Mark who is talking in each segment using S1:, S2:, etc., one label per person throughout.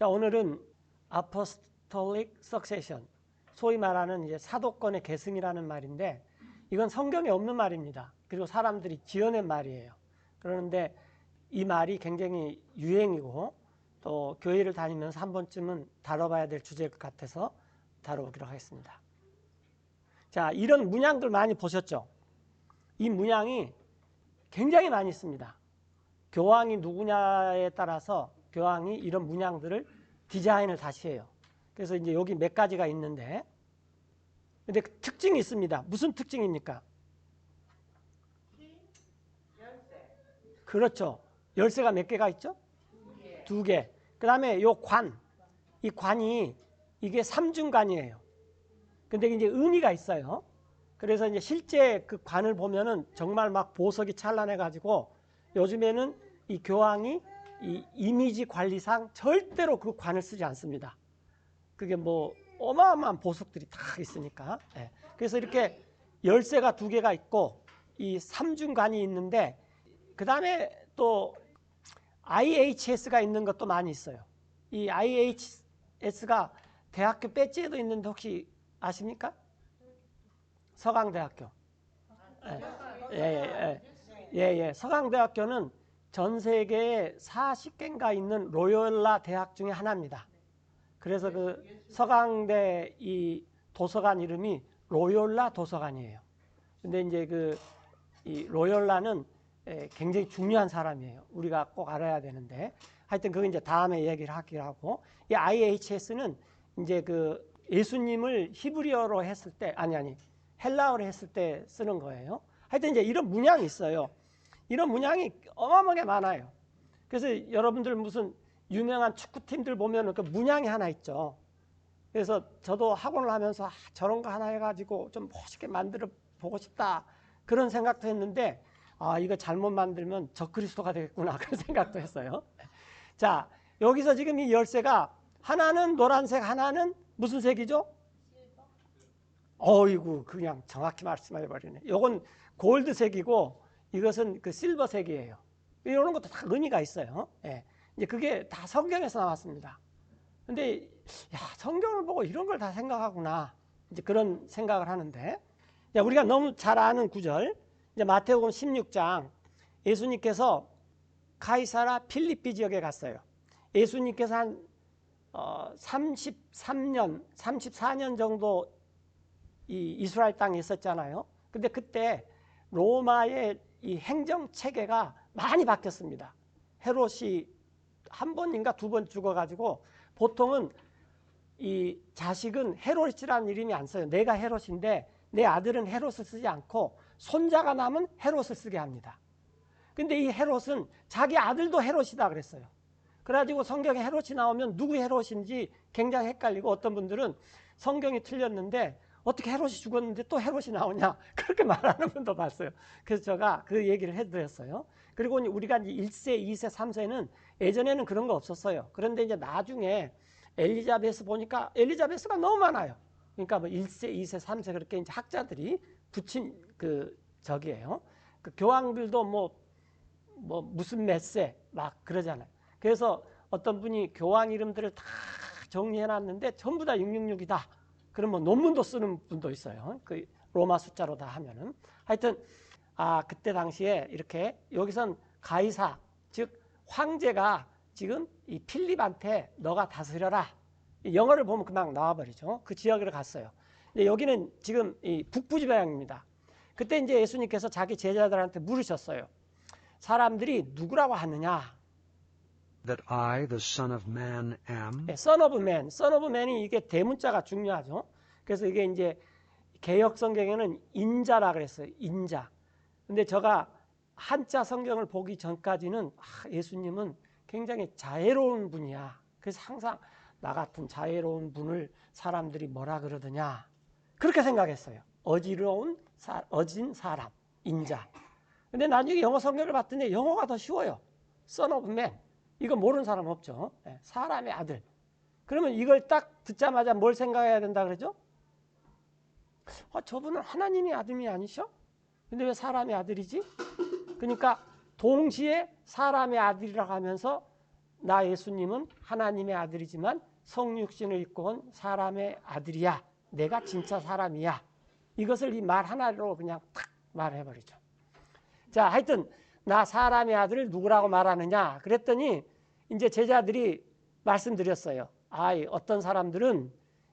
S1: 자, 오늘은 apostolic succession, 소위 말하는 이제 사도권의 계승이라는 말인데 이건 성경에 없는 말입니다. 그리고 사람들이 지어낸 말이에요. 그런데 이 말이 굉장히 유행이고 또 교회를 다니면서 한 번쯤은 다뤄봐야 될 주제일 것 같아서 다뤄보기로 하겠습니다. 자, 이런 문양들 많이 보셨죠? 이 문양이 굉장히 많이 있습니다. 교황이 누구냐에 따라서 교황이 이런 문양들을 디자인을 다시 해요. 그래서 이제 여기 몇 가지가 있는데, 근데 그 특징이 있습니다. 무슨 특징입니까? 열쇠. 그렇죠. 열쇠가 몇 개가 있죠? 두 개. 그 다음에 요 관, 이 관이 이게 삼중관이에요. 근데 이제 의미가 있어요. 그래서 이제 실제 그 관을 보면은 정말 막 보석이 찬란해가지고 요즘에는 이 교황이 이 이미지 관리상 절대로 그 관을 쓰지 않습니다. 그게 뭐 어마어마한 보석들이 다 있으니까. 네. 그래서 이렇게 열쇠가 두 개가 있고 이 삼중관이 있는데 그 다음에 또 IHS가 있는 것도 많이 있어요. 이 IHS가 대학교 배지에도 있는데 혹시 아십니까? 서강대학교. 예. 서강대학교는 전 세계에 40개인가 있는 로열라 대학 중에 하나입니다. 그래서 그 서강대 이 도서관 이름이 로열라 도서관이에요. 근데 이제 이 로열라는 굉장히 중요한 사람이에요. 우리가 꼭 알아야 되는데. 하여튼 그건 이제 다음에 얘기를 하기로 하고. 이 IHS는 이제 그 예수님을 히브리어로 했을 때, 아니, 헬라어로 했을 때 쓰는 거예요. 하여튼 이제 이런 문양이 있어요. 이런 문양이 어마어마하게 많아요. 그래서 여러분들 무슨 유명한 축구팀들 보면 그 문양이 하나 있죠. 그래서 저도 학원을 하면서 저런 거 하나 해가지고 좀 멋있게 만들어 보고 싶다. 그런 생각도 했는데, 이거 잘못 만들면 적그리스도가 되겠구나. 그런 생각도 했어요. 자, 여기서 지금 이 열쇠가 하나는 노란색, 하나는 무슨 색이죠? 어이구, 그냥 정확히 말씀해 버리네. 요건 골드색이고 이것은 그 실버색이에요. 이런 것도 다 의미가 있어요. 예. 이제 그게 다 성경에서 나왔습니다. 근데 야, 성경을 보고 이런 걸 다 생각하구나. 이제 그런 생각을 하는데, 야, 우리가 너무 잘 아는 구절, 이제 마태복음 16장, 예수님께서 가이사라 필리피 지역에 갔어요. 예수님께서 한 33년, 34년 정도 이 이스라엘 땅에 있었잖아요. 근데 그때 로마의 이 행정 체계가 많이 바뀌었습니다. 헤롯이 한 번인가 두 번 죽어가지고 보통은 이 자식은 헤롯이라는 이름이 안 써요. 내가 헤롯인데 내 아들은 헤롯을 쓰지 않고 손자가 남은 헤롯을 쓰게 합니다. 근데 이 헤롯은 자기 아들도 헤롯이다 그랬어요. 그래가지고 성경에 헤롯이 나오면 누구 헤롯인지 굉장히 헷갈리고 어떤 분들은 성경이 틀렸는데 어떻게 헤롯이 죽었는데 또 헤롯이 나오냐 그렇게 말하는 분도 봤어요. 그래서 제가 그 얘기를 해드렸어요. 그리고 우리가 이제 1세, 2세, 3세는 예전에는 그런 거 없었어요. 그런데 이제 나중에 엘리자베스 보니까 엘리자베스가 너무 많아요. 그러니까 뭐 1세, 2세, 3세 그렇게 이제 학자들이 붙인 그 저기예요. 그 교황들도 뭐 무슨 몇 세 막 그러잖아요. 그래서 어떤 분이 교황 이름들을 다 정리해 놨는데 전부 다 666이다. 그러면 논문도 쓰는 분도 있어요. 그 로마 숫자로 다 하면은. 하여튼 그때 당시에 이렇게 여기선 가이사 즉 황제가 지금 이 필립한테 너가 다스려라. 영어를 보면 금방 나와버리죠. 그 지역으로 갔어요. 근데 여기는 지금 이 북부지방입니다. 그때 이제 예수님께서 자기 제자들한테 물으셨어요. 사람들이 누구라고 하느냐?
S2: That I, the Son of Man, am?
S1: 네, Son of Man. Son of Man이 이게 대문자가 중요하죠. 그래서 이게 이제 개역 성경에는 인자라 그랬어요. 인자. 근데 제가 한자 성경을 보기 전까지는 예수님은 굉장히 자애로운 분이야. 그래서 항상 나 같은 자애로운 분을 사람들이 뭐라 그러더냐. 그렇게 생각했어요. 어진 사람, 인자. 근데 나중에 영어 성경을 봤더니 영어가 더 쉬워요. Son of Man. 이거 모르는 사람 없죠. 사람의 아들. 그러면 이걸 딱 듣자마자 뭘 생각해야 된다 그러죠? 저분은 하나님의 아들이 아니셔? 근데 왜 사람의 아들이지? 그러니까 동시에 사람의 아들이라고 하면서 나 예수님은 하나님의 아들이지만 성육신을 입고 온 사람의 아들이야. 내가 진짜 사람이야. 이것을 이 말 하나로 그냥 탁 말해버리죠. 자, 하여튼 나 사람의 아들을 누구라고 말하느냐 그랬더니 이제 제자들이 말씀드렸어요. 어떤 사람들은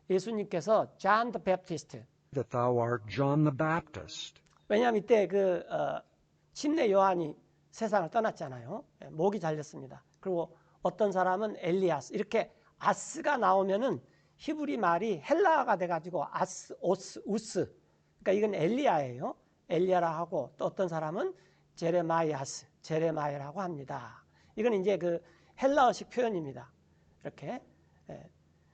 S1: 예수님께서 John the Baptist,
S2: that thou art John the Baptist,
S1: 왜냐하면 이때 침례 요한이 세상을 떠났잖아요. 목이 잘렸습니다. 그리고 어떤 사람은 엘리야스, 이렇게 아스가 나오면은 히브리 말이 헬라어가 돼가지고 아스, 오스, 우스, 그러니까 이건 엘리야예요. 엘리야라 하고, 또 어떤 사람은 제레마야라고 합니다. 이건 이제 그 헬라어식 표현입니다. 이렇게.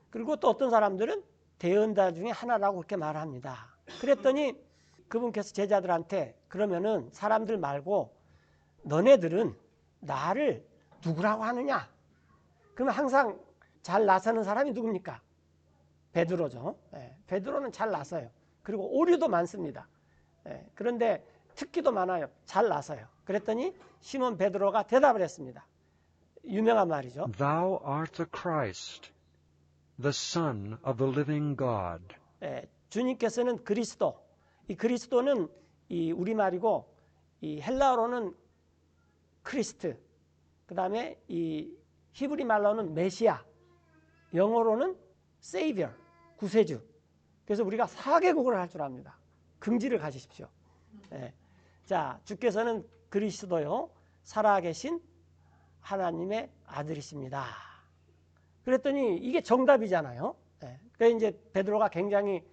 S1: 그리고 또 어떤 사람들은 대언자 중에 하나라고 그렇게 말합니다. 그랬더니 그분께서 제자들한테 그러면은 사람들 말고 너네들은 나를 누구라고 하느냐? 그러면 항상 잘 나서는 사람이 누굽니까? 베드로죠. 베드로는 잘 나서요. 그리고 오류도 많습니다. 그런데 특기도 많아요. 잘 나서요. 그랬더니 시몬 베드로가 대답을 했습니다. 유명한 말이죠.
S2: Thou art the Christ, the Son of the living God.
S1: 주님께서는 그리스도. 이 그리스도는 이 우리말이고 이 헬라어로는 크리스트. 그다음에 이 히브리 말로는 메시아. 영어로는 세이비어, 구세주. 그래서 우리가 4개국을 할 줄 압니다. 긍지를 가지십시오. 자, 주께서는 그리스도요, 살아계신 하나님의 아들이십니다. 그랬더니 이게 정답이잖아요. 그래서 이제 베드로가 굉장히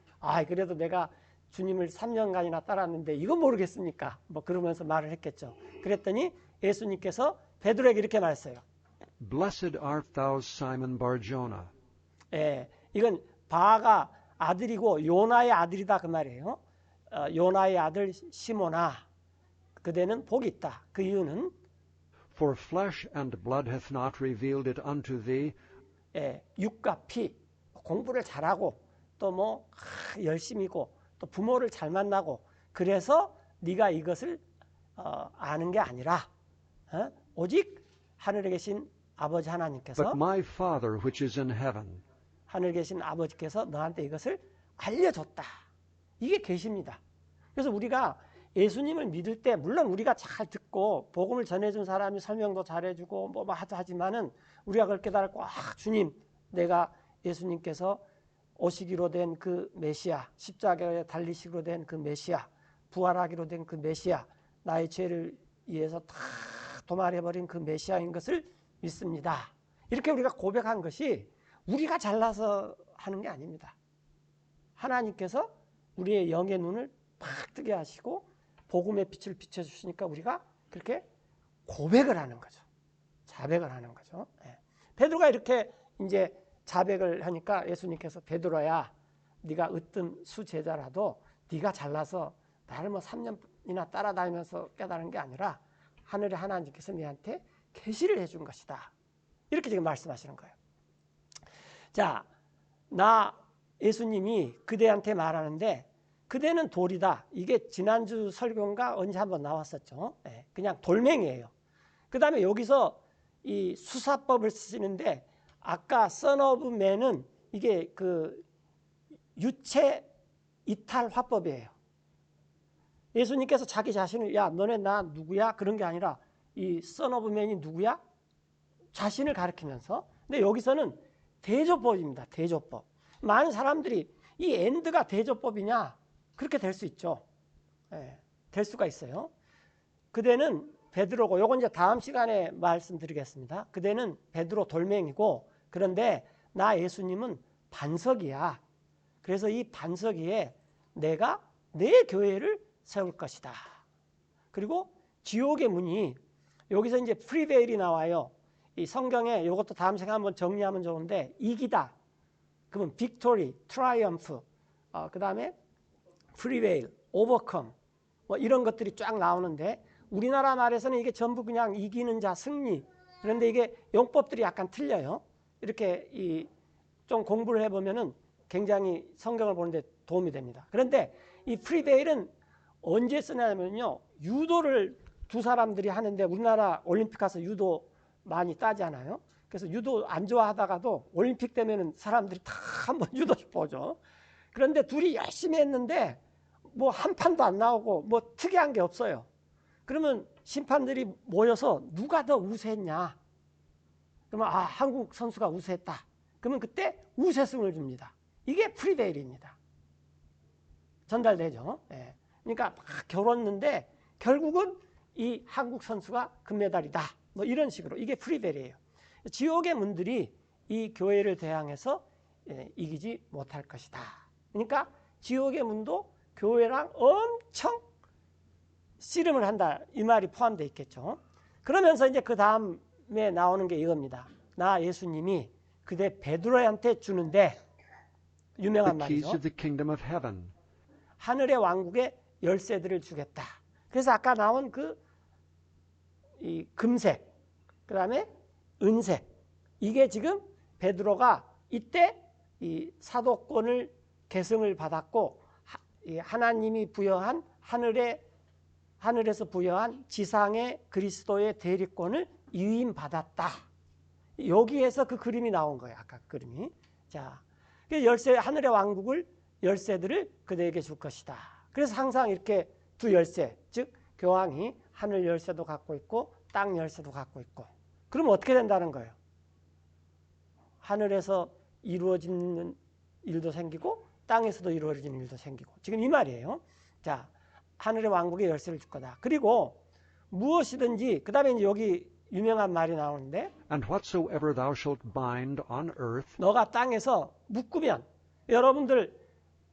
S1: 그래도 내가 주님을 3년간이나 따랐는데 이건 모르겠습니까? 뭐 그러면서 말을 했겠죠. 그랬더니 예수님께서 베드로에게 이렇게 말했어요.
S2: Blessed art thou, Simon Bar-Jonah.
S1: 이건 바가 아들이고 요나의 아들이다 그 말이에요. 요나의 아들 시몬아, 그대는 복이 있다. 그 이유는
S2: For flesh and blood hath not revealed it unto thee.
S1: 육과 피, 공부를 잘하고 또 뭐 열심히고 또 부모를 잘 만나고 그래서 네가 이것을 아는 게 아니라 오직 하늘에 계신 아버지 하나님께서,
S2: But my Father which is in heaven.
S1: 하늘에 계신 아버지께서 너한테 이것을 알려줬다. 이게 계십니다. 그래서 우리가 예수님을 믿을 때 물론 우리가 잘 듣고 복음을 전해준 사람이 설명도 잘해주고 뭐 하지만은 우리가 그걸 깨달고 주님, 내가 예수님께서 오시기로 된 그 메시아, 십자가에 달리시기로 된 그 메시아, 부활하기로 된 그 메시아, 나의 죄를 위해서 다 도말해버린 그 메시아인 것을 믿습니다. 이렇게 우리가 고백한 것이 우리가 잘나서 하는 게 아닙니다. 하나님께서 우리의 영의 눈을 팍 뜨게 하시고 복음의 빛을 비춰주시니까 우리가 그렇게 고백을 하는 거죠. 자백을 하는 거죠. 베드로가 이렇게 이제 자백을 하니까 예수님께서 베드로야, 네가 으뜸 수제자라도 네가 잘나서 나를 뭐 3년이나 따라다니면서 깨달은 게 아니라 하늘의 하나님께서 네한테 계시를 해준 것이다. 이렇게 지금 말씀하시는 거예요. 자, 나 예수님이 그대한테 말하는데 그대는 돌이다. 이게 지난주 설교인가 언제 한번 나왔었죠. 그냥 돌멩이에요. 그 다음에 여기서 이 수사법을 쓰시는데 아까 Son of Man은 이게 그 유체 이탈 화법이에요. 예수님께서 자기 자신을 너네 나 누구야? 그런 게 아니라 이 Son of Man이 누구야? 자신을 가리키면서. 근데 여기서는 대조법입니다. 대조법. 많은 사람들이 이 엔드가 대조법이냐? 그렇게 될 수 있죠. 될 수가 있어요. 그대는 베드로고, 요건 이제 다음 시간에 말씀드리겠습니다. 그대는 베드로 돌멩이고, 그런데 나 예수님은 반석이야. 그래서 이 반석 위에 내가 내 교회를 세울 것이다. 그리고 지옥의 문이, 여기서 이제 프리베일이 나와요. 이 성경에 이것도 다음 시간에 한번 정리하면 좋은데, 이기다. 그러면 빅토리, 트라이엄프, 그 다음에 프리베일, 오버컴, 뭐 이런 것들이 쫙 나오는데 우리나라 말에서는 이게 전부 그냥 이기는 자, 승리. 그런데 이게 용법들이 약간 틀려요. 이렇게 좀 공부를 해보면은 굉장히 성경을 보는데 도움이 됩니다. 그런데 이 프리베일은 언제 쓰냐면요, 유도를 두 사람들이 하는데 우리나라 올림픽 가서 유도 많이 따잖아요. 그래서 유도 안 좋아하다가도 올림픽 되면은 사람들이 다 한번 유도식 보죠. 그런데 둘이 열심히 했는데 뭐 한 판도 안 나오고 뭐 특이한 게 없어요. 그러면 심판들이 모여서 누가 더 우세했냐? 그러면 한국 선수가 우세했다. 그러면 그때 우세승을 줍니다. 이게 프리데일입니다. 전달되죠. 예. 그러니까 막 겨뤘는데 결국은 이 한국 선수가 금메달이다. 뭐 이런 식으로 이게 프리데일이에요. 지옥의 문들이 이 교회를 대항해서 이기지 못할 것이다. 그러니까 지옥의 문도 교회랑 엄청 씨름을 한다. 이 말이 포함되어 있겠죠. 그러면서 이제 그 다음에 나오는 게 이겁니다. 나 예수님이 그대 베드로한테 주는데 유명한
S2: The keys
S1: 말이죠.
S2: of the kingdom of heaven.
S1: 하늘의 왕국의 열쇠들을 주겠다. 그래서 아까 나온 이 금색, 그 다음에 은색. 이게 지금 베드로가 이때 이 사도권을 계승을 받았고 하나님이 부여한 하늘에서 부여한 지상의 그리스도의 대리권을 위임받았다. 여기에서 그 그림이 나온 거예요. 아까 그 그림이. 자, 열쇠, 하늘의 왕국을 열쇠들을 그대에게 줄 것이다. 그래서 항상 이렇게 두 열쇠, 즉 교황이 하늘 열쇠도 갖고 있고 땅 열쇠도 갖고 있고. 그러면 어떻게 된다는 거예요? 하늘에서 이루어지는 일도 생기고 땅에서도 이루어지는 일도 생기고. 지금 이 말이에요. 자, 하늘의 왕국의 열쇠를 줄 거다. 그리고 무엇이든지 그 다음에 이제 여기 유명한 말이 나오는데
S2: And whatsoever thou shalt bind on earth.
S1: 너가 땅에서 묶으면 여러분들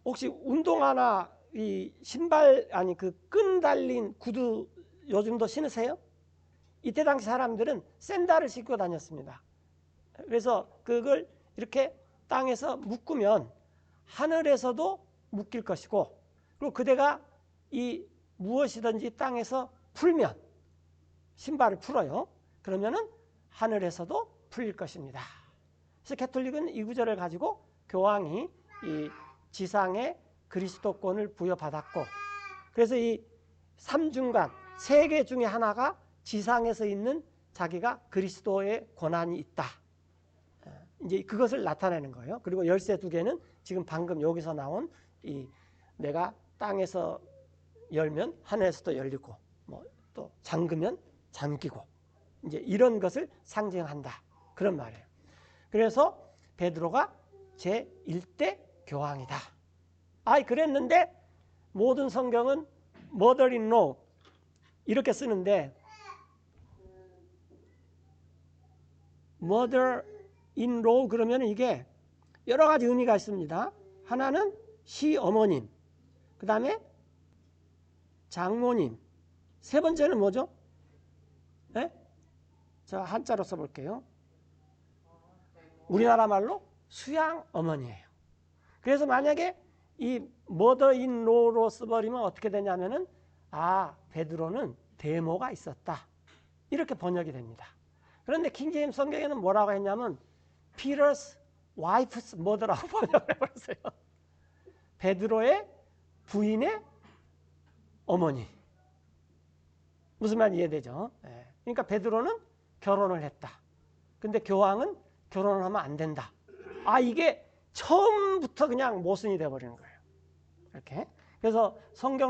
S1: 혹시 운동화나 이 신발 아니 그 끈 달린 구두 요즘도 신으세요? 이때 당시 사람들은 샌들을 신고 다녔습니다. 그래서 그걸 이렇게 땅에서 묶으면 하늘에서도 묶일 것이고 그리고 그대가 이 무엇이든지 땅에서 풀면 신발을 풀어요. 그러면은 하늘에서도 풀릴 것입니다. 그래서 가톨릭은 이 구절을 가지고 교황이 이 지상의 그리스도권을 부여받았고 그래서 이 삼중간 세 개 중에 하나가 지상에서 있는 자기가 그리스도의 권한이 있다. 이제 그것을 나타내는 거예요. 그리고 열쇠 두 개는 지금 방금 여기서 나온 이 내가 땅에서 열면 하늘에서도 열리고 뭐 또 잠그면 잠기고 이제 이런 것을 상징한다. 그런 말이에요. 그래서 베드로가 제1대 교황이다. 그랬는데 모든 성경은 mother in law 이렇게 쓰는데 mother in law 그러면 이게 여러 가지 의미가 있습니다. 하나는 시어머님, 그 다음에 장모님, 세 번째는 뭐죠? 네? 자, 한자로 써볼게요. 우리나라 말로 수양 어머니예요. 그래서 만약에 이 mother in law로 써버리면 어떻게 되냐면은 베드로는 대모가 있었다. 이렇게 번역이 됩니다. 그런데 킹제임스 성경에는 뭐라고 했냐면 Peter's wife's mother라고 번역을 해버렸어요. 베드로의 부인의 어머니. 무슨 말인지 이해되죠? 그러니까 베드로는 결혼을 했다. 근데 교황은 결혼을 하면 안 된다. 이게 처음부터 그냥 모순이 돼버리는 거예요. 이렇게. 그래서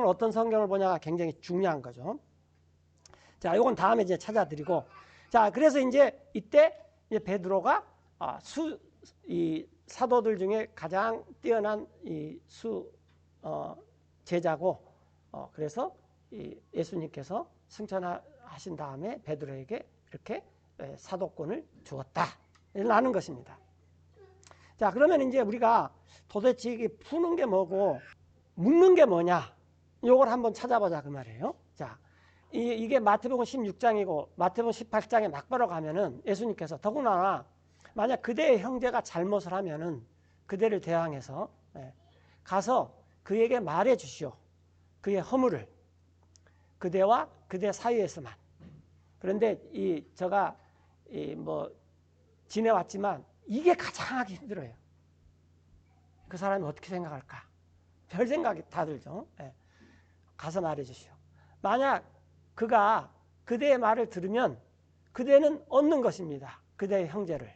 S1: 어떤 성경을 보냐가 굉장히 중요한 거죠. 자, 이건 다음에 이제 찾아드리고. 자, 그래서 이제 이때 이제 베드로가 이 사도들 중에 가장 뛰어난 제자고, 그래서 이 예수님께서 승천하신 다음에 베드로에게 이렇게 사도권을 주었다. 라는 것입니다. 자, 그러면 이제 우리가 도대체 이게 푸는 게 뭐고 묶는 게 뭐냐? 이걸 한번 찾아보자 그 말이에요. 자, 이게 마태복음 16장이고 마태복음 18장에 막바로 가면은 예수님께서 더구나 만약 그대의 형제가 잘못을 하면은 그대를 대항해서 가서 그에게 말해 주시오. 그의 허물을 그대와 그대 사이에서만. 그런데 제가 지내왔지만 이게 가장 하기 힘들어요. 그 사람이 어떻게 생각할까? 별 생각이 다 들죠. 가서 말해 주시오. 만약 그가 그대의 말을 들으면 그대는 얻는 것입니다. 그대의 형제를.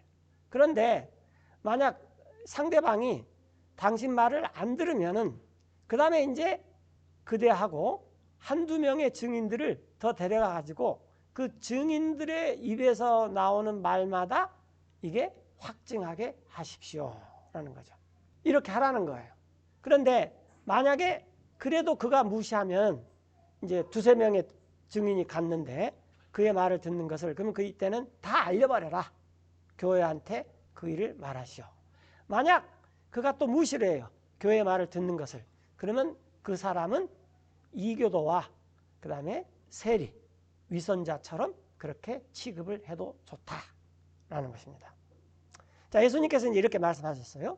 S1: 그런데 만약 상대방이 당신 말을 안 들으면은 그 다음에 이제 그대하고 한두 명의 증인들을 더 데려가 가지고 그 증인들의 입에서 나오는 말마다 이게 확증하게 하십시오라는 거죠. 이렇게 하라는 거예요. 그런데 만약에 그래도 그가 무시하면 이제 두세 명의 증인이 갔는데 그의 말을 듣는 것을, 그러면 그 이때는 다 알려버려라. 교회한테 그 일을 말하시오. 만약 그가 또 무시를 해요. 교회의 말을 듣는 것을. 그러면 그 사람은 이교도와 그 다음에 세리, 위선자처럼 그렇게 취급을 해도 좋다라는 것입니다. 자, 예수님께서는 이렇게 말씀하셨어요.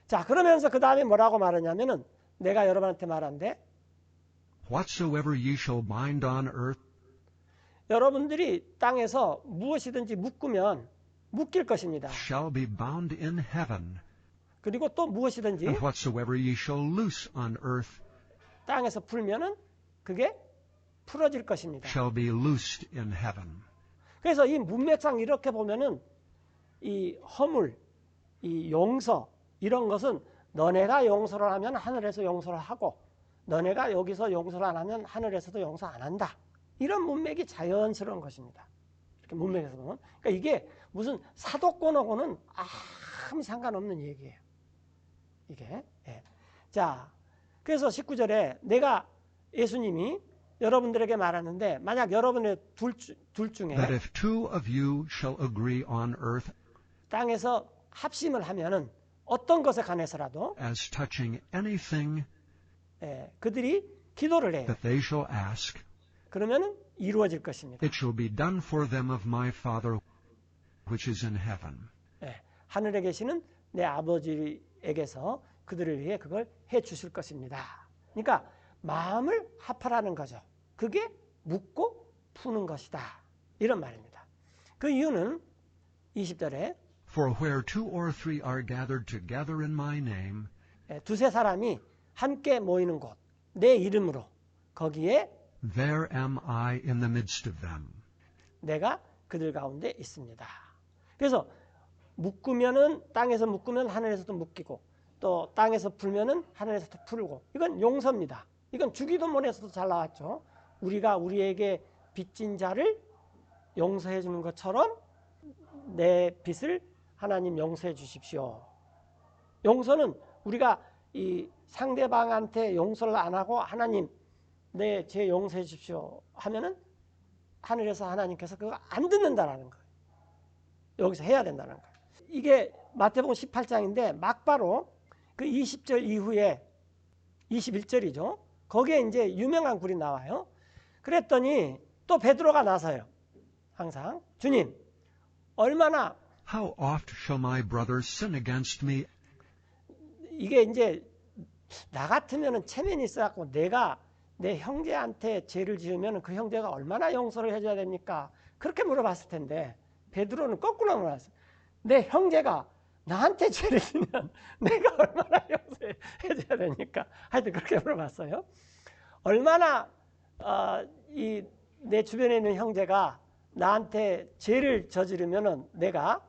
S1: 자, 그러면서 그 다음에 뭐라고 말하냐면은 내가 여러분한테 말한데
S2: Whatsoever ye shall bind on earth
S1: 여러분들이 땅에서 무엇이든지 묶으면 묶일 것입니다.
S2: shall be bound in heaven,
S1: 그리고 또 무엇이든지
S2: and whatsoever ye shall loose on earth
S1: 땅에서 풀면은 그게 풀어질 것입니다.
S2: shall be loosed in heaven.
S1: 그래서 이 문맥상 이렇게 보면은 이 허물, 이 용서 이런 것은 너네가 용서를 하면 하늘에서 용서를 하고 너네가 여기서 용서를 안 하면 하늘에서도 용서 안 한다. 이런 문맥이 자연스러운 것입니다. 이렇게 문맥에서 보면. 그러니까 이게 무슨 사도권하고는 아무 상관없는 얘기예요. 이게. 예. 자, 그래서 19절에 내가 예수님이 여러분들에게 말하는데 만약 여러분의 둘 중에
S2: That if two of you shall agree on earth
S1: 땅에서 합심을 하면은 어떤 것에 관해서라도
S2: as touching anything
S1: 그들이 기도를 해요.
S2: that they shall ask,
S1: 그러면은 이루어질 것입니다.
S2: it shall be done for them of my Father which is in heaven.
S1: 하늘에 계시는 내 아버지에게서 그들을 위해 그걸 해 주실 것입니다. 그러니까 마음을 합하라는 거죠. 그게 묻고 푸는 것이다. 이런 말입니다. 그 이유는 20절에
S2: For where two or three are gathered together in my name,
S1: 두세 사람이 함께 모이는 곳, 내 이름으로 거기에
S2: there am I in the midst of them.
S1: 내가 그들 가운데 있습니다. 그래서 묶으면은 땅에서 묶으면 하늘에서도 묶이고 또 땅에서 풀면은 하늘에서도 풀고 이건 용서입니다. 이건 주기도문에서도 잘 나왔죠. 우리가 우리에게 빚진 자를 용서해 주는 것처럼 내 빚을 하나님 용서해 주십시오. 용서는 우리가 이 상대방한테 용서를 안 하고 하나님 내 죄 용서해 주십시오 하면은 하늘에서 하나님께서 그거 안 듣는다라는 거예요. 여기서 해야 된다는 거예요. 이게 마태복음 18장인데 막바로 그 20절 이후에 21절이죠. 거기에 이제 유명한 굴이 나와요. 그랬더니 또 베드로가 나서요. 항상 주님 얼마나
S2: How oft shall my brother sin against me?
S1: 이게 이제 나 같으면은 체면이 있어갖고 내가 내 형제한테 죄를 지으면 그 형제가 얼마나 용서를 해줘야 됩니까? 그렇게 물어봤을 텐데 베드로는 거꾸로 물어봤어요. 내 형제가 나한테 죄를 지면 내가 얼마나 용서해줘야 됩니까? 하여튼 그렇게 물어봤어요. 얼마나 내 주변에 있는 형제가 나한테 죄를 저지르면 내가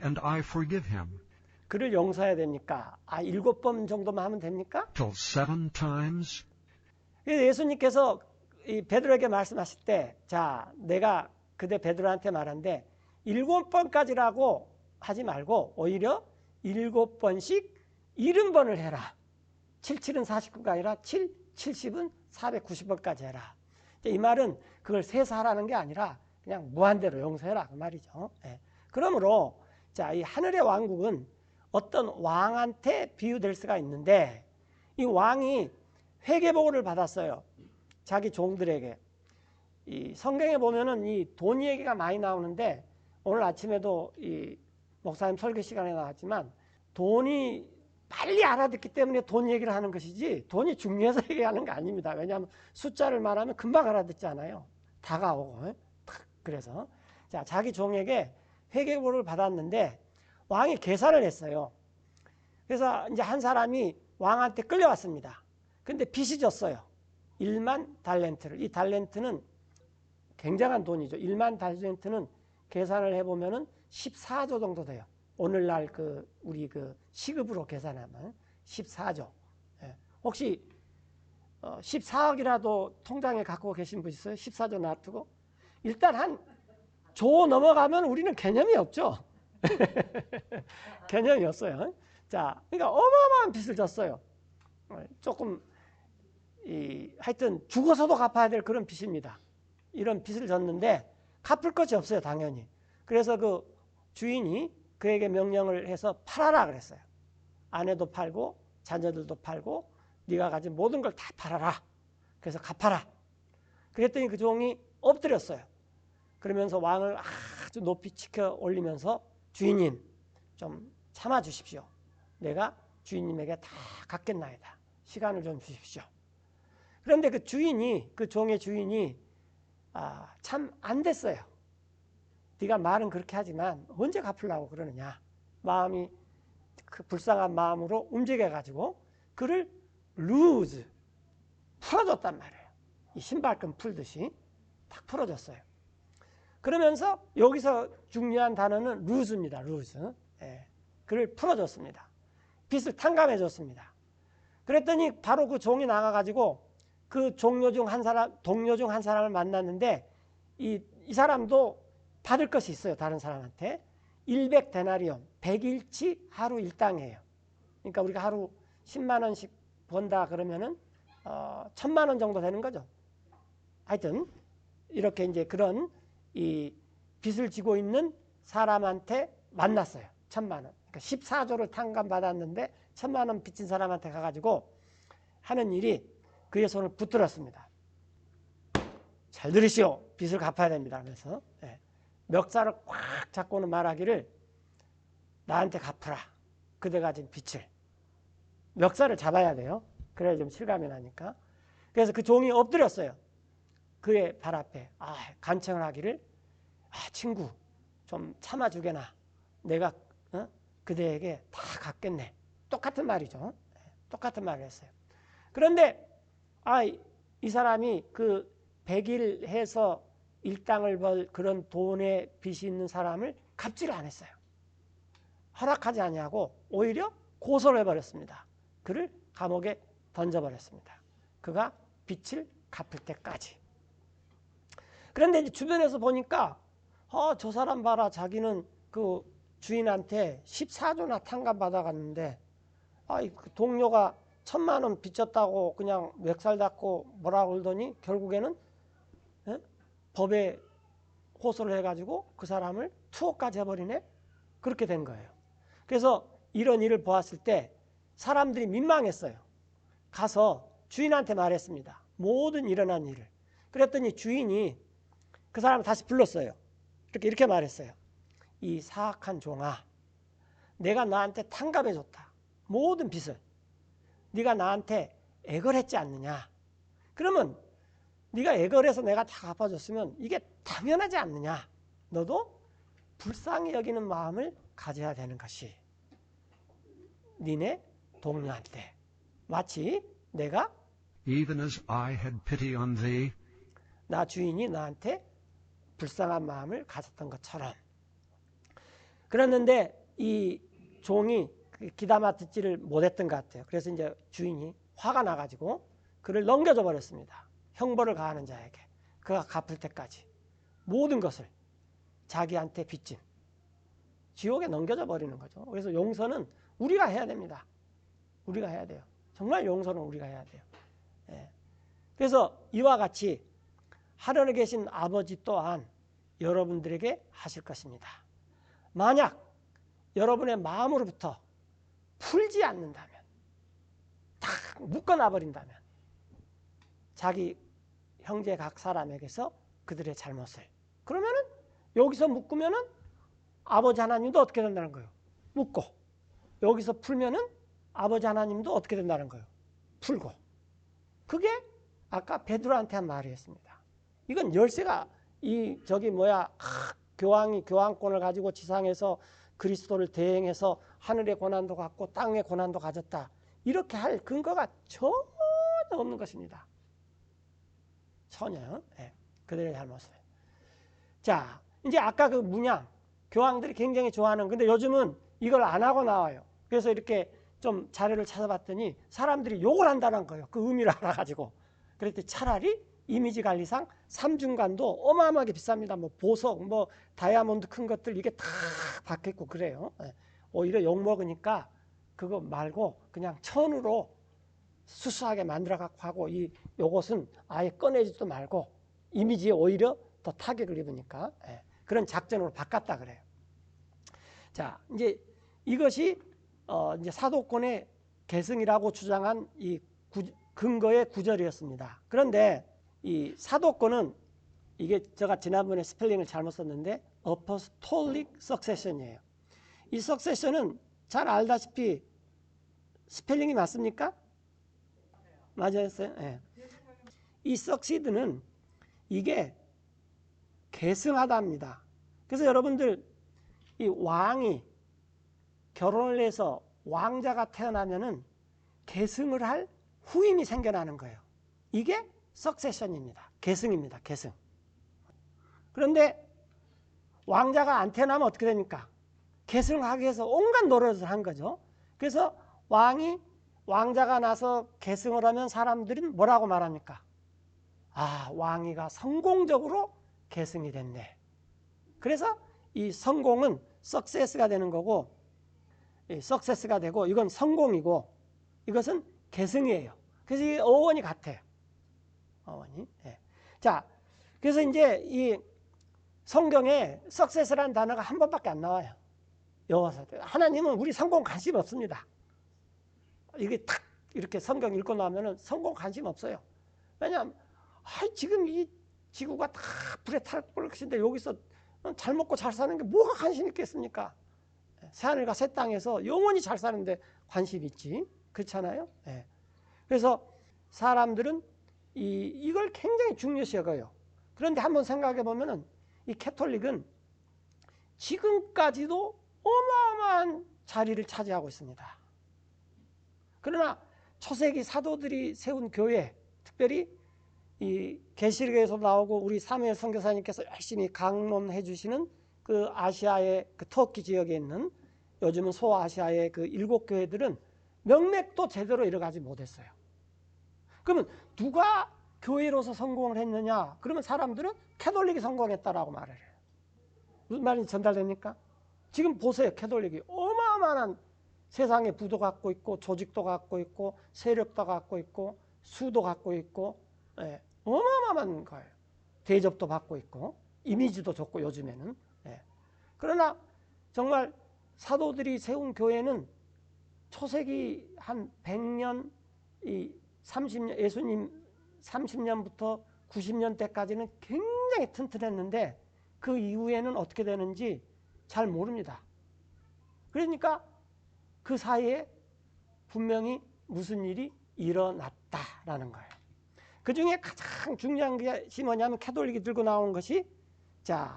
S2: And I forgive him.
S1: 그를 용서해야 됩니까? 7번 정도만 하면 됩니까?
S2: Till 7 times?
S1: 그래서 예수님께서 이 베드로에게 말씀하실 때, 자, 내가 그대 베드로한테 말한데 7번까지라고 하지 말고 오히려 7번씩 70번을 해라. 77은 49가 아니라 70은 490번까지 해라. 이 말은 그걸 세사하라는 게 아니라 그냥 무한대로 용서해라 그 말이죠. 그러므로 자, 이 하늘의 왕국은 어떤 왕한테 비유될 수가 있는데 이 왕이 회계보고를 받았어요. 자기 종들에게. 이 성경에 보면은 이 돈 얘기가 많이 나오는데 오늘 아침에도 이 목사님 설교 시간에 나왔지만 돈이 빨리 알아듣기 때문에 돈 얘기를 하는 것이지 돈이 중요해서 얘기하는 게 아닙니다. 왜냐하면 숫자를 말하면 금방 알아듣잖아요. 다가오고. 그래서 자, 자기 종에게 회계보고를 받았는데 왕이 계산을 했어요. 그래서 이제 한 사람이 왕한테 끌려왔습니다. 근데 빚이 졌어요. 1만 달란트를. 이 달란트는 굉장한 돈이죠. 1만 달란트는 계산을 해보면은 14조 정도 돼요. 오늘날 우리 시급으로 계산하면 14조. 예. 혹시 14억이라도 통장에 갖고 계신 분 있어요? 14조 놔두고? 일단 한 조 넘어가면 우리는 개념이 없죠. 개념이 없어요. 자, 그러니까 어마어마한 빚을 졌어요. 조금 하여튼 죽어서도 갚아야 될 그런 빚입니다. 이런 빚을 졌는데 갚을 것이 없어요, 당연히. 그래서 그 주인이 그에게 명령을 해서 팔아라 그랬어요. 아내도 팔고 자녀들도 팔고 네가 가진 모든 걸 다 팔아라. 그래서 갚아라. 그랬더니 그 종이 엎드렸어요. 그러면서 왕을 아주 높이 치켜 올리면서 주인님 좀 참아 주십시오. 내가 주인님에게 다 갚겠나이다. 시간을 좀 주십시오. 그런데 그 종의 주인이 참 안 됐어요. 네가 말은 그렇게 하지만 언제 갚으려고 그러느냐. 마음이 그 불쌍한 마음으로 움직여가지고 그를 lose 풀어줬단 말이에요. 이 신발끈 풀듯이 탁 풀어줬어요. 그러면서 여기서 중요한 단어는 lose입니다. lose. 예, 그를 풀어줬습니다. 빚을 탕감해줬습니다. 그랬더니 바로 그 종이 나가가지고 그 동료 중 한 사람을 만났는데 이 사람도 받을 것이 있어요. 다른 사람한테 100데나리온 100일치 하루 일당이에요. 그러니까 우리가 하루 10만 원씩 번다 그러면은 1000만 원 정도 되는 거죠. 하여튼 이렇게 이제 그런 이 빚을 지고 있는 사람한테 만났어요. 1000만 원. 그러니까 14조를 탕감받았는데 1000만 원 빚진 사람한테 가가지고 하는 일이 그의 손을 붙들었습니다. 잘 들으시오. 빚을 갚아야 됩니다. 그래서 멱살을 꽉 잡고는 말하기를 나한테 갚으라. 그대 가진 빚을. 멱살을 잡아야 돼요. 그래야 좀 실감이 나니까. 그래서 그 종이 엎드렸어요. 그의 발 앞에 간청을 하기를 친구 좀 참아주게나. 내가 그대에게 다 갚겠네. 똑같은 말이죠. 똑같은 말을 했어요. 그런데 이 사람이 그 100일 해서 일당을 벌 그런 돈에 빚이 있는 사람을 갚지를 안 했어요. 허락하지 아니하고 오히려 고소를 해버렸습니다. 그를 감옥에 던져버렸습니다. 그가 빚을 갚을 때까지. 그런데 이제 주변에서 보니까 저 사람 봐라. 자기는 그 주인한테 14조나 탕감받아갔는데 그 동료가 1000만 원 빚졌다고 그냥 멱살 잡고 뭐라고 그러더니 결국에는 법에 호소를 해가지고 그 사람을 투옥까지 해버리네. 그렇게 된 거예요. 그래서 이런 일을 보았을 때 사람들이 민망했어요. 가서 주인한테 말했습니다. 모든 일어난 일을. 그랬더니 주인이 그 사람을 다시 불렀어요. 이렇게 말했어요. 이 사악한 종아, 내가 너한테 탕감해줬다. 모든 빚을. 네가 나한테 애걸했지 않느냐. 그러면 네가 애걸해서 내가 다 갚아줬으면 이게 당연하지 않느냐. 너도 불쌍히 여기는 마음을 가져야 되는 것이 니네 동료한테 마치 내가
S2: Even as I had pity on thee,
S1: 나 주인이 너한테 불쌍한 마음을 가졌던 것처럼. 그랬는데 이 종이 귀담아 듣지를 못했던 것 같아요. 그래서 이제 주인이 화가 나가지고 그를 넘겨줘 버렸습니다. 형벌을 가하는 자에게. 그가 갚을 때까지 모든 것을 자기한테 빚진 지옥에 넘겨져 버리는 거죠. 그래서 용서는 우리가 해야 됩니다. 우리가 해야 돼요. 정말 용서는 우리가 해야 돼요. 그래서 이와 같이 하늘에 계신 아버지 또한 여러분들에게 하실 것입니다. 만약 여러분의 마음으로부터 풀지 않는다면, 다 묶어놔버린다면 자기 형제 각 사람에게서 그들의 잘못을, 그러면은 여기서 묶으면은 아버지 하나님도 어떻게 된다는 거예요? 묶고. 여기서 풀면은 아버지 하나님도 어떻게 된다는 거예요? 풀고. 그게 아까 베드로한테 한 말이었습니다. 이건 열쇠가 교황이 교황권을 가지고 지상에서 그리스도를 대행해서 하늘의 고난도 갖고 땅의 고난도 가졌다. 이렇게 할 근거가 전혀 없는 것입니다. 전혀. 그들의 잘못을. 자, 이제 아까 그 문양 교황들이 굉장히 좋아하는, 근데 요즘은 이걸 안 하고 나와요. 그래서 이렇게 좀 자료를 찾아봤더니 사람들이 욕을 한다는 거예요. 그 의미를 알아가지고. 그랬더니 차라리 이미지 관리상 삼중관도 어마어마하게 비쌉니다. 뭐 보석, 뭐 다이아몬드 큰 것들 이게 다 박혀있고 그래요. 예. 오히려 욕 먹으니까 그거 말고 그냥 천으로 수수하게 만들어 갖고 하고, 요것은 아예 꺼내지도 말고 이미지에 오히려 더 타격을 입으니까 그런 작전으로 바꿨다 그래요. 자, 이제 이것이 이제 사도권의 계승이라고 주장한 이 근거의 구절이었습니다. 그런데 이 사도권은, 이게 제가 지난번에 스펠링을 잘못 썼는데 apostolic succession이에요. 이 succession은 잘 알다시피 스펠링이 맞습니까? 맞았어요? 네. 이 succeed는 이게 계승하다입니다. 그래서 여러분들, 이 왕이 결혼을 해서 왕자가 태어나면은 계승을 할 후임이 생겨나는 거예요. 이게 석세션입니다. 계승입니다. 계승. 그런데 왕자가 안 태어나면 어떻게 됩니까? 계승하기 위해서 온갖 노릇을 한 거죠. 그래서 왕자가 나서 계승을 하면 사람들은 뭐라고 말합니까? 아, 왕위가 성공적으로 계승이 됐네. 그래서 이 성공은 석세스가 되는 거고, 석세스가 되고, 이건 성공이고, 이것은 계승이에요. 그래서 이 어원이 같아요. 어원이. 네. 자, 그래서 이제 이 성경에 석세스라는 단어가 한 번밖에 안 나와요. 여호와서. 하나님은 우리 성공 관심 없습니다. 이게 탁 이렇게 성경 읽고 나면은 성공 관심 없어요. 왜냐하면 지금 이 지구가 다 불에 탈 것인데 여기서 잘 먹고 잘 사는 게 뭐가 관심 있겠습니까? 새하늘과 새 땅에서 영원히 잘 사는데 관심 있지. 그렇잖아요. 네. 그래서 사람들은 이걸 굉장히 중요시 여겨요. 그런데 한번 생각해 보면은 이 캐톨릭은 지금까지도 어마어마한 자리를 차지하고 있습니다. 그러나 초세기 사도들이 세운 교회, 특별히 이 계시록에서 나오고 우리 사무엘 선교사님께서 열심히 강론해 주시는 그 아시아의 그 터키 지역에 있는, 요즘은 소아시아의 그 7교회들은 명맥도 제대로 이뤄가지 못했어요. 그러면 누가 교회로서 성공을 했느냐? 그러면 사람들은 캐톨릭이 성공했다라고 말을 해요. 무슨 말인지 전달됩니까? 지금 보세요. 캐톨릭이 어마어마한 세상에 부도 갖고 있고, 조직도 갖고 있고, 세력도 갖고 있고, 수도 갖고 있고, 어마어마한 거예요. 대접도 받고 있고, 이미지도 좋고, 요즘에는. 그러나 정말 사도들이 세운 교회는 초세기 한 100년, 30년, 예수님 30년부터 90년대까지는 굉장히 튼튼했는데 그 이후에는 어떻게 되는지 잘 모릅니다. 그러니까 그 사이에 분명히 무슨 일이 일어났다라는 거예요. 그 중에 가장 중요한 것이 뭐냐면 캐톨릭이 들고 나온 것이, 자,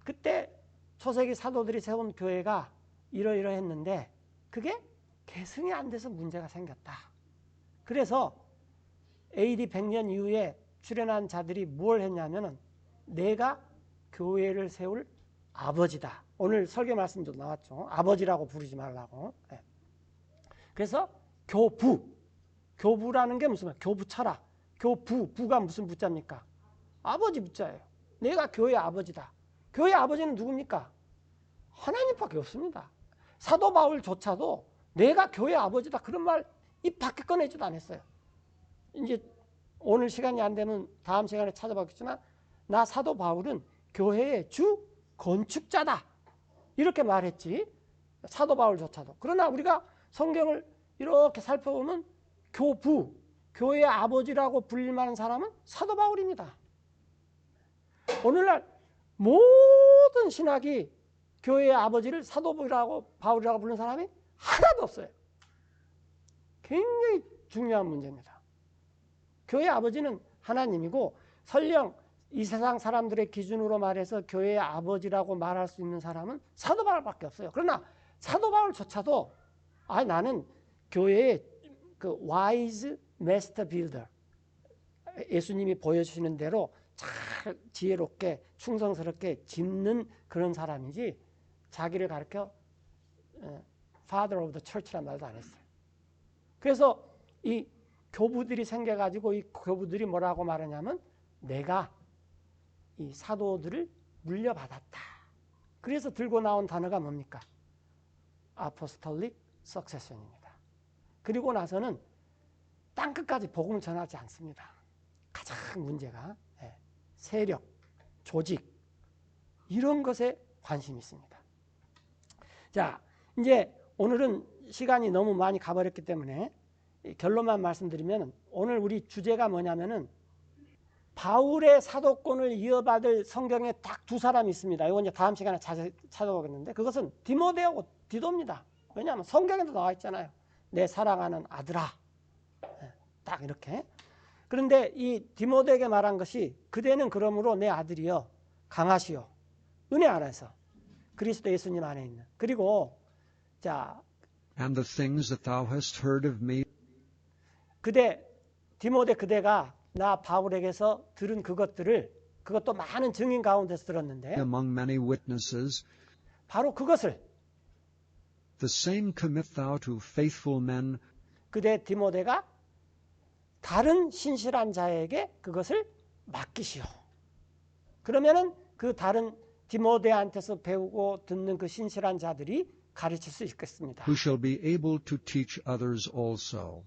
S1: 그때 초세기 사도들이 세운 교회가 이러이러했는데 그게 계승이 안 돼서 문제가 생겼다. 그래서 AD 100년 이후에 출현한 자들이 뭘 했냐면은 내가 교회를 세울 아버지다. 오늘 설교 말씀도 나왔죠. 아버지라고 부르지 말라고. 그래서 교부라는 게 무슨 말이에요? 교부쳐라. 부가 무슨 부자입니까? 아버지 부자예요. 내가 교회 아버지다. 교회 아버지는 누굽니까? 하나님밖에 없습니다. 사도 바울조차도 내가 교회 아버지다 그런 말 입 밖에 꺼내지도 않았어요. 이제 오늘 시간이 안 되면 다음 시간에 찾아봤겠지만 나 사도 바울은 교회의 주 건축자다 이렇게 말했지, 사도 바울조차도. 그러나 우리가 성경을 이렇게 살펴보면 교회의 아버지라고 불릴 만한 사람은 사도 바울입니다. 오늘날 모든 신학이 교회의 아버지를 사도 바울이라고 부르는 사람이 하나도 없어요. 굉장히 중요한 문제입니다. 교회의 아버지는 하나님이고, 설령 이 세상 사람들의 기준으로 말해서 교회의 아버지라고 말할 수 있는 사람은 사도 바울밖에 없어요. 그러나 사도 바울조차도 나는 교회의 그 wise master builder, 예수님이 보여주시는 대로 잘 지혜롭게 충성스럽게 짓는 그런 사람이지 자기를 가르쳐 Father of the Church란 말도 안 했어요. 그래서 이 교부들이 생겨가지고 이 교부들이 뭐라고 말하냐면 내가 이 사도들을 물려받았다. 그래서 들고 나온 단어가 뭡니까? Apostolic Succession입니다. 그리고 나서는 땅끝까지 복음을 전하지 않습니다. 가장 문제가 세력, 조직 이런 것에 관심이 있습니다. 자, 이제 오늘은 시간이 너무 많이 가버렸기 때문에 결론만 말씀드리면 오늘 우리 주제가 뭐냐면은 바울의 사도권을 이어받을 성경에 딱 두 사람이 있습니다. 이건 이제 다음 시간에 자세히 찾아보겠는데 그것은 디모데하고 디도입니다. 왜냐하면 성경에도 나와 있잖아요. 내 사랑하는 아들아. 딱 이렇게. 그런데 이 디모데에게 말한 것이 그대는 그러므로 내 아들이여 강하시오. 은혜 안에서 그리스도 예수님 안에 있는. 그리고 자
S2: And the things that thou hast heard of me
S1: 디모데 그대가 나 바울에게서 들은 그것도 많은 증인 가운데서 들었는데
S2: among many witnesses,
S1: 바로 그것을
S2: the same commit thou to faithful men
S1: 그대 디모데가 다른 신실한 자에게 그것을 맡기시오. 그러면은 그 다른 디모데한테서 배우고 듣는 그 신실한 자들이 가르칠 수 있겠습니다.
S2: who shall be able to teach others also.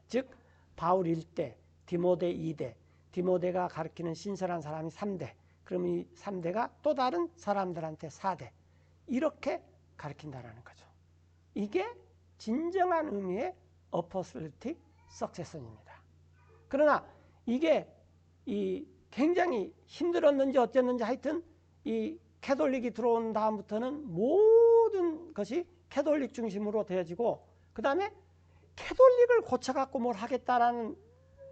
S1: 즉 바울 1대, 디모데 2대, 디모데가 가르치는 신실한 사람이 3대, 그럼 이 3대가 또 다른 사람들한테 4대 이렇게 가르친다라는 거죠. 이게 진정한 의미의 어포스톨릭 석세션입니다. 그러나 이게 굉장히 힘들었는지 어쨌는지 하여튼 이 캐톨릭이 들어온 다음부터는 모든 것이 캐톨릭 중심으로 되어지고 그 다음에 캐톨릭을 고쳐갖고 뭘 하겠다라는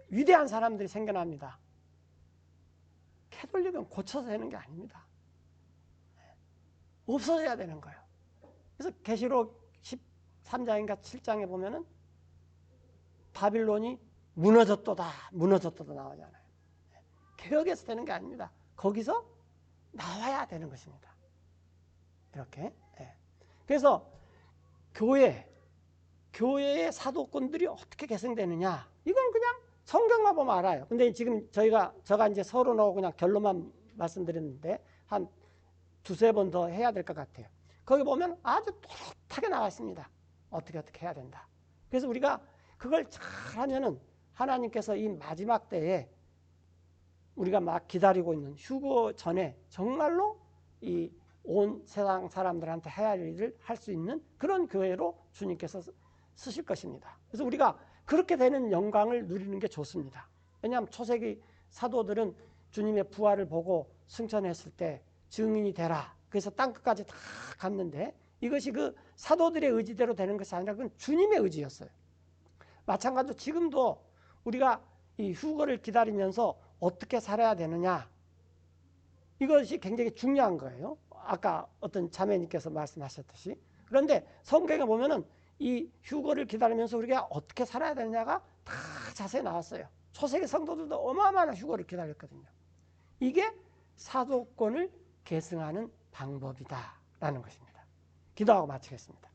S1: 위대한 사람들이 생겨납니다. 캐톨릭은 고쳐서 되는 게 아닙니다. 없어져야 되는 거예요. 그래서 계시록 13장인가 7장에 보면은 바빌론이 무너졌도다 나오잖아요. 개혁에서 되는 게 아닙니다. 거기서 나와야 되는 것입니다. 이렇게. 그래서 교회의 사도권들이 어떻게 계승되느냐? 이건 그냥 성경만 보면 알아요. 근데 지금 제가 이제 서론하고 그냥 결론만 말씀드렸는데 한 두세 번 더 해야 될 것 같아요. 거기 보면 아주 또렷하게 나와 있습니다. 어떻게 해야 된다. 그래서 우리가 그걸 잘 하면은 하나님께서 이 마지막 때에 우리가 막 기다리고 있는 휴거 전에 정말로 이 온 세상 사람들한테 해야 할 일을 할 수 있는 그런 교회로 주님께서 쓰실 것입니다. 그래서 우리가 그렇게 되는 영광을 누리는 게 좋습니다. 왜냐하면 초세기 사도들은 주님의 부활을 보고 승천했을 때 증인이 되라. 그래서 땅끝까지 다 갔는데 이것이 그 사도들의 의지대로 되는 것이 아니라 그건 주님의 의지였어요. 마찬가지로 지금도 우리가 이 휴거를 기다리면서 어떻게 살아야 되느냐 이것이 굉장히 중요한 거예요. 아까 어떤 자매님께서 말씀하셨듯이. 그런데 성경에 보면은 이 휴거를 기다리면서 우리가 어떻게 살아야 되느냐가 다 자세히 나왔어요. 초세기 성도들도 어마어마한 휴거를 기다렸거든요. 이게 사도권을 계승하는 방법이다라는 것입니다. 기도하고 마치겠습니다.